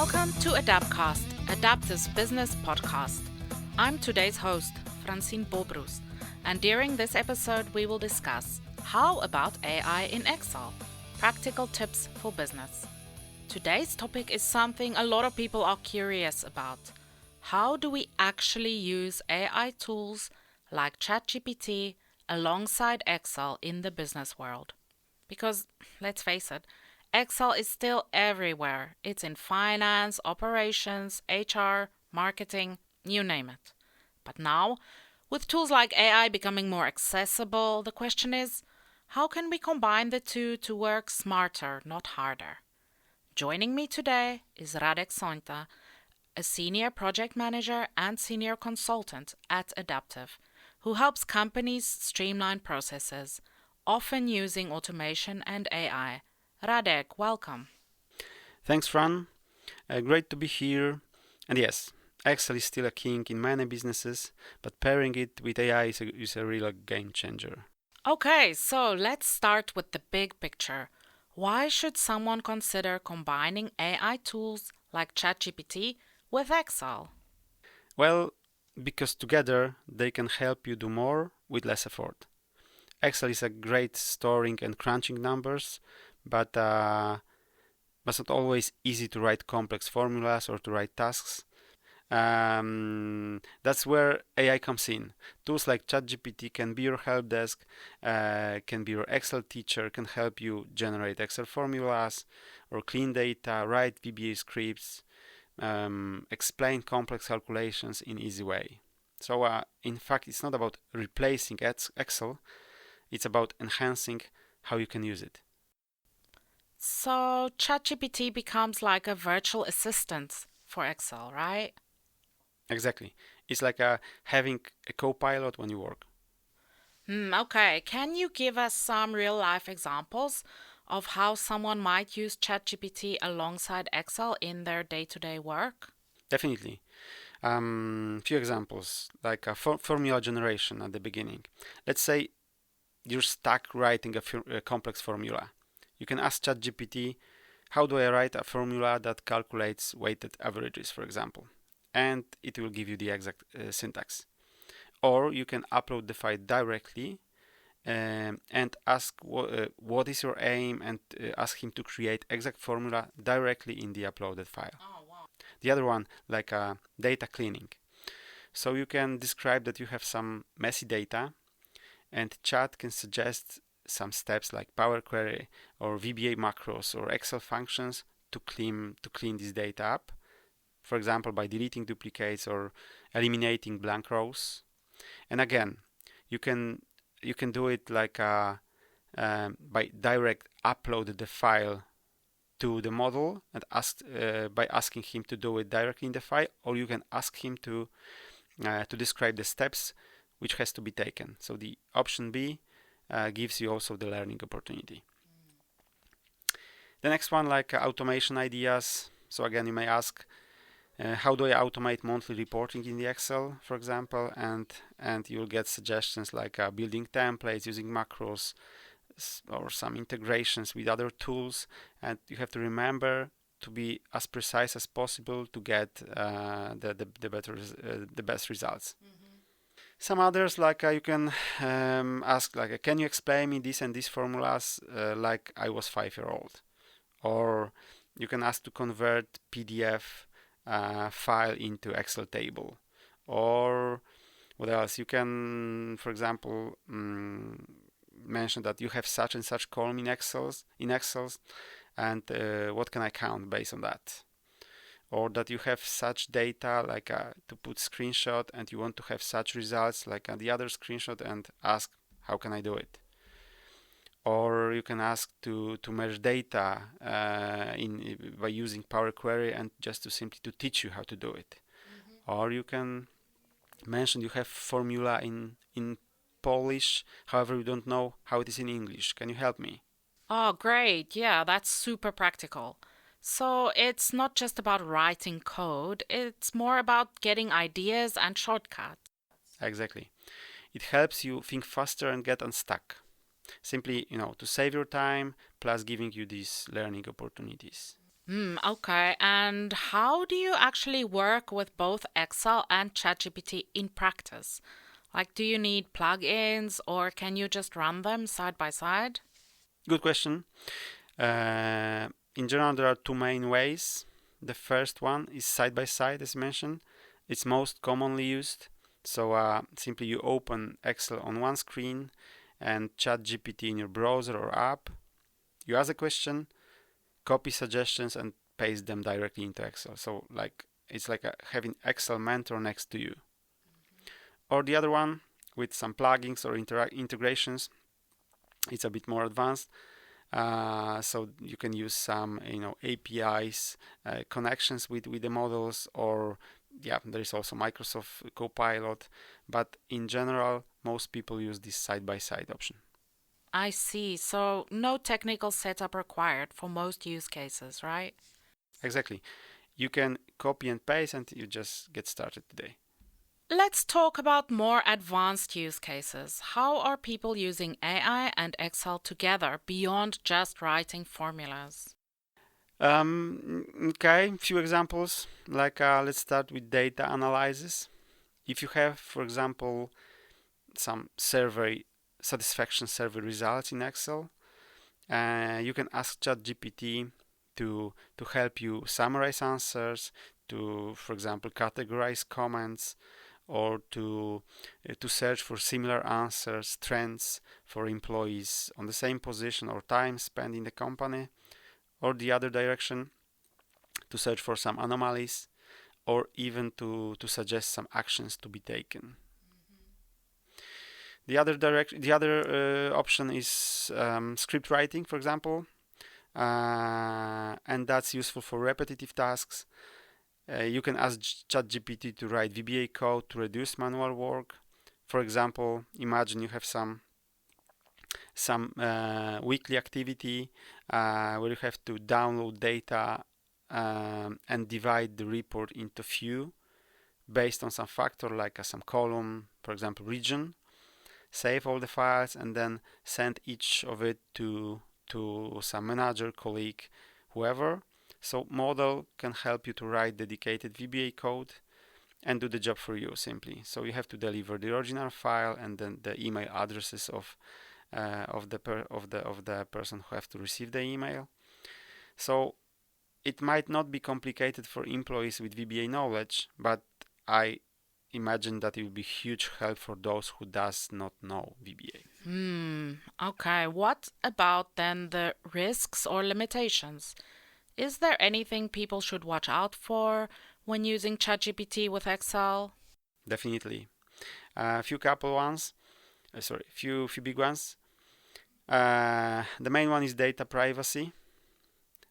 Welcome to AdapCast, Adaptive's business podcast. I'm today's host, Francine Bobrus, and during this episode we will discuss how about AI in Excel? Practical tips for business. Today's topic is something a lot of people are curious about. How do we actually use AI tools like ChatGPT alongside Excel in the business world? Because, let's face it, Excel is still everywhere. It's in finance, operations, HR, marketing, you name it. But now, with tools like AI becoming more accessible, the question is, how can we combine the two to work smarter, not harder? Joining me today is Radek Sońta, a senior project manager and senior consultant at Adaptive, who helps companies streamline processes, often using automation and AI. Radek, welcome. Thanks, Fran. Great to be here. And yes, Excel is still a king in many businesses, but pairing it with AI is a real game changer. Okay, so let's start with the big picture. Why should someone consider combining AI tools like ChatGPT with Excel? Well, because together they can help you do more with less effort. Excel is a great storing and crunching numbers, but it's not always easy to write complex formulas or to write tasks. That's where AI comes in. Tools like ChatGPT can be your help desk, can be your Excel teacher, can help you generate Excel formulas or clean data, write VBA scripts, explain complex calculations in easy way. So in fact, it's not about replacing Excel, it's about enhancing how you can use it. So ChatGPT becomes like a virtual assistant for Excel, right? Exactly. It's like having a co-pilot when you work. Okay. Can you give us some real-life examples of how someone might use ChatGPT alongside Excel in their day-to-day work? Definitely. Few examples, like a formula generation at the beginning. Let's say you're stuck writing a complex formula. You can ask ChatGPT, how do I write a formula that calculates weighted averages, for example? And it will give you the exact syntax. Or you can upload the file directly and ask what is your aim, and ask him to create exact formula directly in the uploaded file. Oh, wow. The other one, like data cleaning. So you can describe that you have some messy data, and chat can suggest some steps like Power Query or VBA macros or Excel functions to clean this data up. For example, by deleting duplicates or eliminating blank rows. And again, you can do it like by direct upload the file to the model and by asking him to do it directly in the file, or you can ask him to describe the steps which has to be taken. So the option B gives you also the learning opportunity. The next one, like automation ideas. So again, you may ask, how do I automate monthly reporting in the Excel, for example, and you'll get suggestions like building templates, using macros, or some integrations with other tools. And you have to remember to be as precise as possible to get the best results. Some others, like you can ask, like, can you explain me this and these formulas like I was 5-year-old? Or you can ask to convert PDF file into Excel table. Or what else? You can, for example, mention that you have such and such column in Excel, and what can I count based on that? Or that you have such data, like to put screenshot, and you want to have such results like the other screenshot, and ask, how can I do it? Or you can ask to merge data by using Power Query, and just to simply to teach you how to do it. Or you can mention you have formula in Polish, however you don't know how it is in English. Can you help me? Oh, great. Yeah, that's super practical. So it's not just about writing code, it's more about getting ideas and shortcuts. Exactly. It helps you think faster and get unstuck. Simply, to save your time, plus giving you these learning opportunities. Okay. And how do you actually work with both Excel and ChatGPT in practice? Like, do you need plugins or can you just run them side by side? Good question. In general, there are two main ways. The first one is side by side, as mentioned. It's most commonly used. So simply you open Excel on one screen and ChatGPT in your browser or app. You ask a question, copy suggestions, and paste them directly into Excel. So it's like having Excel mentor next to you. Or the other one with some plugins or integrations. It's a bit more advanced. So you can use some APIs connections with the models, or there is also Microsoft Copilot, but in general most people use this side by side option. I see. So, no technical setup required for most use cases, right? Exactly. You can copy and paste and you just get started today. Let's talk about more advanced use cases. How are people using AI and Excel together beyond just writing formulas? Okay, few examples. Let's start with data analysis. If you have, for example, some survey satisfaction survey results in Excel, you can ask ChatGPT to help you summarize answers, to, for example, categorize comments, or to search for similar answers, trends for employees on the same position or time spent in the company, or the other direction, to search for some anomalies, or even to suggest some actions to be taken. The other option is script writing, for example, and that's useful for repetitive tasks. You can ask ChatGPT to write VBA code to reduce manual work. For example, imagine you have some weekly activity where you have to download data and divide the report into few based on some factor like some column, for example, region. Save all the files and then send each of it to some manager, colleague, whoever. So model can help you to write dedicated VBA code and do the job for you simply. So you have to deliver the original file and then the email addresses of the person who have to receive the email. So it might not be complicated for employees with VBA knowledge, but I imagine that it will be huge help for those who does not know VBA. Okay. What about then the risks or limitations? Is there anything people should watch out for when using ChatGPT with Excel? Definitely. Few big ones. The main one is data privacy.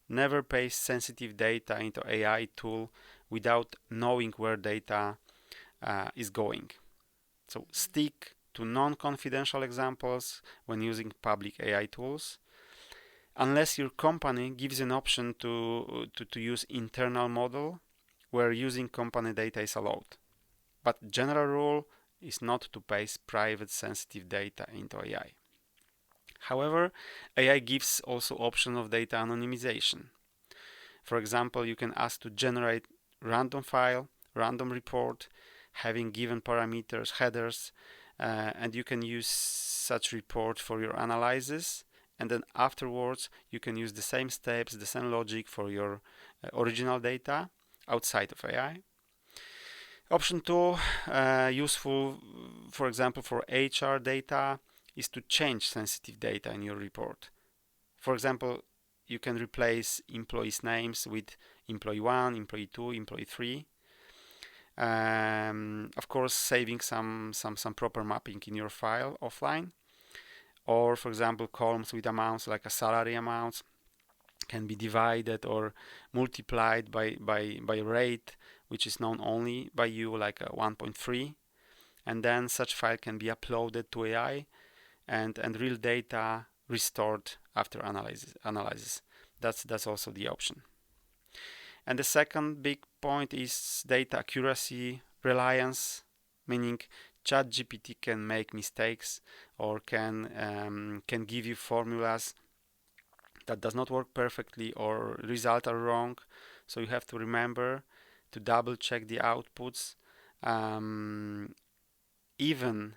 Never paste sensitive data into AI tool without knowing where data is going. So stick to non-confidential examples when using public AI tools, unless your company gives an option to use internal model where using company data is allowed. But general rule is not to paste private sensitive data into AI. However, AI gives also option of data anonymization. For example, you can ask to generate random file, random report, having given parameters, headers, and you can use such report for your analysis. And then afterwards, you can use the same steps, the same logic for your original data outside of AI. Option 2, useful, for example, for HR data, is to change sensitive data in your report. For example, you can replace employees' names with employee 1, employee 2, employee 3. Of course, saving some proper mapping in your file offline. Or, for example, columns with amounts like a salary amount can be divided or multiplied by rate, which is known only by you, like a 1.3. And then such file can be uploaded to AI and real data restored after analysis. That's also the option. And the second big point is data accuracy, reliance, meaning ChatGPT can make mistakes or can give you formulas that does not work perfectly or results are wrong. So you have to remember to double check the outputs. Even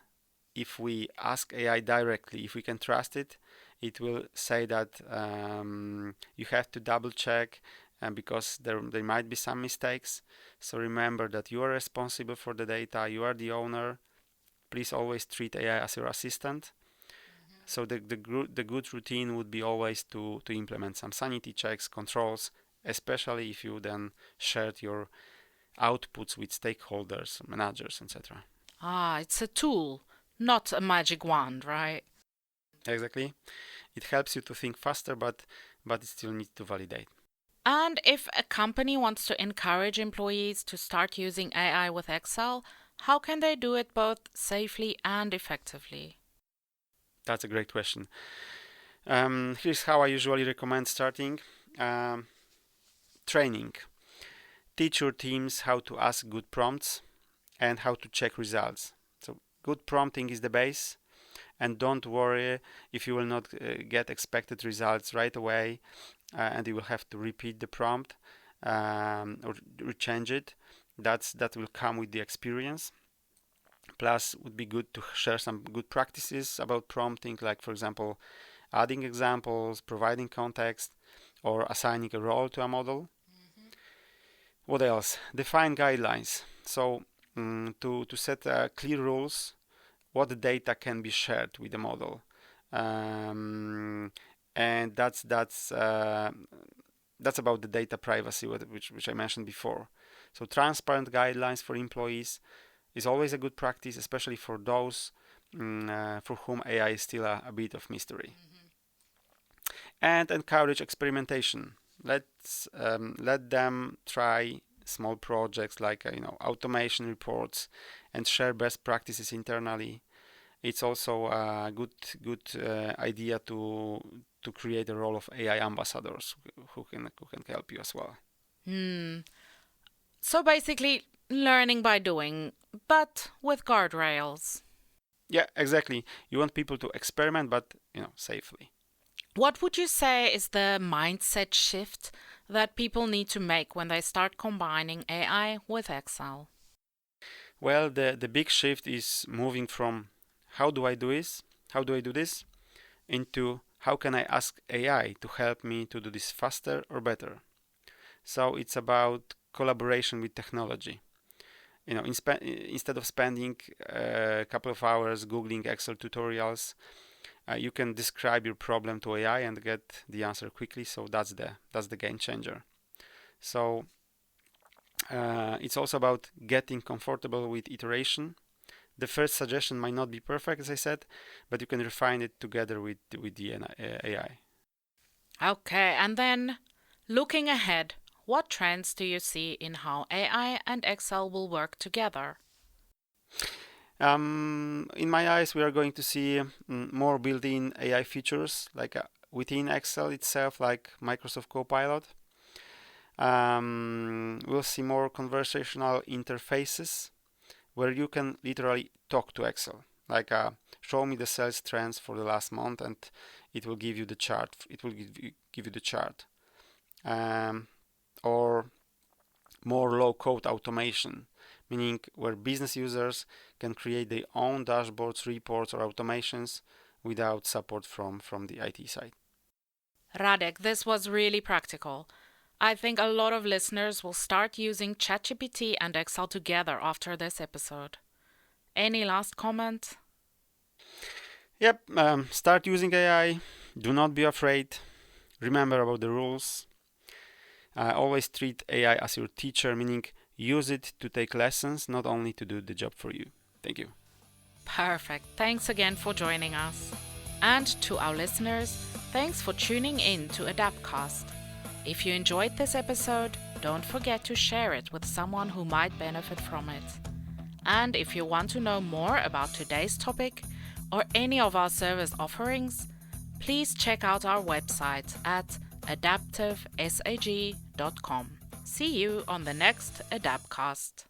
if we ask AI directly, if we can trust it, it will say that you have to double check because there might be some mistakes. So remember that you are responsible for the data, you are the owner. Please always treat AI as your assistant. So the good routine would be always to implement some sanity checks, controls, especially if you then shared your outputs with stakeholders, managers, etc. It's a tool, not a magic wand, right? Exactly. It helps you to think faster, but it still needs to validate. And if a company wants to encourage employees to start using AI with Excel, how can they do it both safely and effectively? That's a great question. Here's how I usually recommend starting. Training. Teach your teams how to ask good prompts and how to check results. So good prompting is the base, and don't worry if you will not get expected results right away, and you will have to repeat the prompt or change it. That will come with the experience. Plus, would be good to share some good practices about prompting, like for example, adding examples, providing context, or assigning a role to a model. What else? Define guidelines. So to set clear rules, what data can be shared with the model, and that's about the data privacy, which I mentioned before. So transparent guidelines for employees is always a good practice, especially for those for whom AI is still a bit of mystery. And encourage experimentation. Let them try small projects like automation reports and share best practices internally. It's also a good idea to create a role of AI ambassadors who can help you as well. So basically, learning by doing, but with guardrails. Yeah, exactly. You want people to experiment, but safely. What would you say is the mindset shift that people need to make when they start combining AI with Excel? Well, the big shift is moving from how do I do this into how can I ask AI to help me to do this faster or better. So it's about collaboration with technology. Instead of spending a couple of hours googling Excel tutorials, you can describe your problem to AI and get the answer quickly. So that's the game changer. So it's also about getting comfortable with iteration. The first suggestion might not be perfect, as I said, but you can refine it together with the AI. Okay, and then looking ahead, what trends do you see in how AI and Excel will work together? In my eyes, we are going to see more built-in AI features like within Excel itself, like Microsoft Copilot. We'll see more conversational interfaces where you can literally talk to Excel, like show me the sales trends for the last month, and it will give you the chart. It will give you the chart, or more low-code automation, meaning where business users can create their own dashboards, reports, or automations without support from the IT side. Radek, this was really practical. I think a lot of listeners will start using ChatGPT and Excel together after this episode. Any last comment? Yep, start using AI. Do not be afraid. Remember about the rules. Always treat AI as your teacher, meaning use it to take lessons, not only to do the job for you. Thank you. Perfect. Thanks again for joining us. And to our listeners, thanks for tuning in to AdapCast. If you enjoyed this episode, don't forget to share it with someone who might benefit from it. And if you want to know more about today's topic or any of our service offerings, please check out our website at adaptivesag.com. See you on the next AdapCast.